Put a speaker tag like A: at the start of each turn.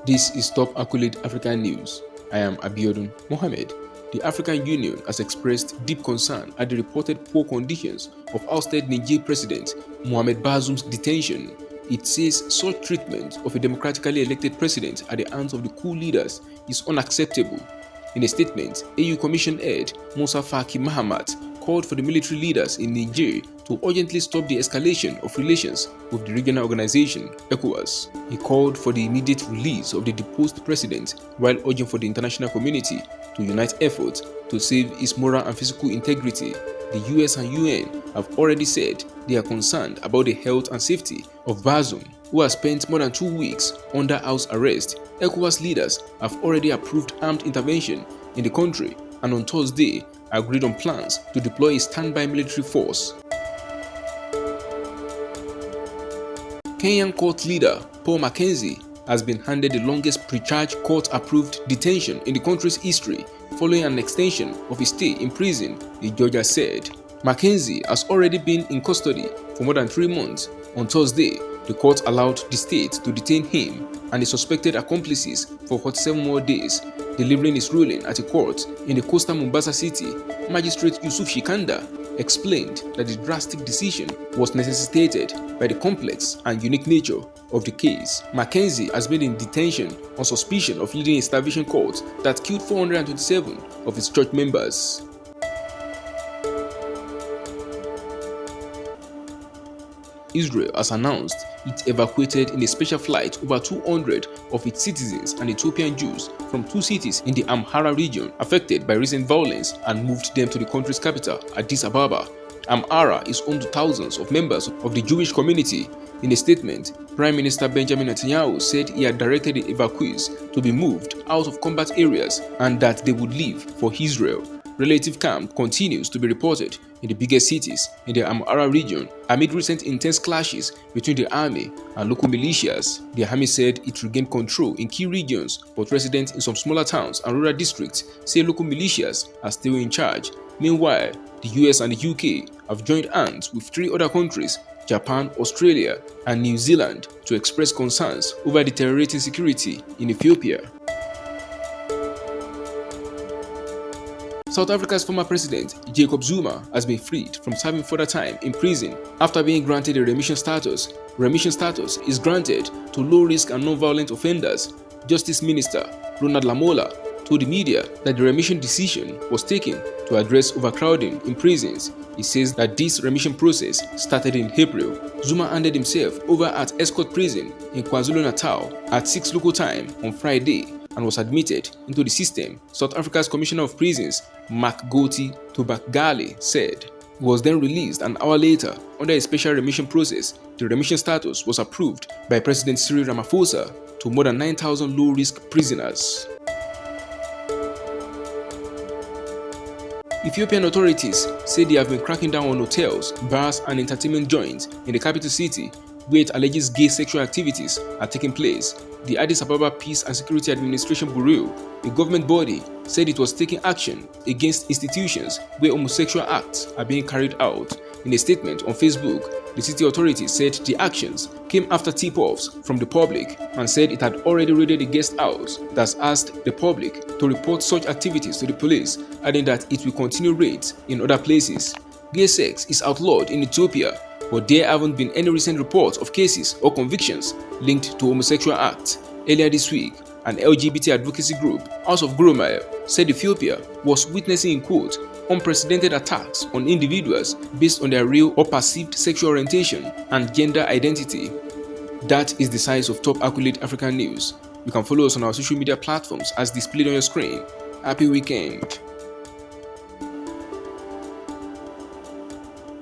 A: This is Top Accolade African News. I am Abiodun Mohamed. The African Union has expressed deep concern at the reported poor conditions of ousted Niger President Mohamed Bazoum's detention. It says such treatment of a democratically elected president at the hands of the coup leaders is unacceptable. In a statement, AU Commission head Musa Faki Mahamat called for the military leaders in Niger to urgently stop the escalation of relations with the regional organization, ECOWAS. He called for the immediate release of the deposed president while urging for the international community to unite efforts to save his moral and physical integrity. The US and UN have already said they are concerned about the health and safety of Bazoum, who has spent more than 2 weeks under house arrest. ECOWAS leaders have already approved armed intervention in the country and on Thursday agreed on plans to deploy a standby military force. Kenyan court leader Paul Mackenzie has been handed the longest pre-charge court-approved detention in the country's history following an extension of his stay in prison, the judge said. Mackenzie has already been in custody for more than 3 months. On Thursday, the court allowed the state to detain him and his suspected accomplices for 47 more days. Delivering his ruling at a court in the coastal Mombasa city, Magistrate Yusuf Shikanda explained that the drastic decision was necessitated by the complex and unique nature of the case. Mackenzie has been in detention on suspicion of leading a starvation cult that killed 427 of its church members. Israel has announced it evacuated in a special flight over 200 of its citizens and Ethiopian Jews from 2 cities in the Amhara region affected by recent violence and moved them to the country's capital, Addis Ababa. Amhara is home to thousands of members of the Jewish community. In a statement, Prime Minister Benjamin Netanyahu said he had directed the evacuees to be moved out of combat areas and that they would leave for Israel. Relative calm continues to be reported in the biggest cities in the Amhara region amid recent intense clashes between the army and local militias. The army said it regained control in key regions, but residents in some smaller towns and rural districts say local militias are still in charge. Meanwhile, the US and the UK have joined hands with 3 other countries, Japan, Australia, and New Zealand, to express concerns over deteriorating security in Ethiopia. South Africa's former president, Jacob Zuma, has been freed from serving further time in prison after being granted a remission status. Remission status is granted to low-risk and non-violent offenders. Justice Minister Ronald Lamola told the media that the remission decision was taken to address overcrowding in prisons. He says that this remission process started in April. Zuma handed himself over at Escourt prison in KwaZulu-Natal at 6 local time on Friday and was admitted into the system, South Africa's Commissioner of Prisons, Makgothi Thobakgale, said. He was then released an hour later under a special remission process. The remission status was approved by President Cyril Ramaphosa to more than 9,000 low-risk prisoners. Ethiopian authorities say they have been cracking down on hotels, bars, and entertainment joints in the capital city where it alleges gay sexual activities are taking place. The Addis Ababa Peace and Security Administration Bureau, a government body, said it was taking action against institutions where homosexual acts are being carried out. In a statement on Facebook, the city authorities said the actions came after tip-offs from the public and said it had already raided a guest house that asked the public to report such activities to the police, adding that it will continue raids in other places. Gay sex is outlawed in Ethiopia, but there haven't been any recent reports of cases or convictions linked to homosexual acts. Earlier this week, an LGBT advocacy group, House of Gurumaya, said Ethiopia was witnessing, quote, unprecedented attacks on individuals based on their real or perceived sexual orientation and gender identity. That is the size of Top Accolade African News. You can follow us on our social media platforms as displayed on your screen. Happy weekend.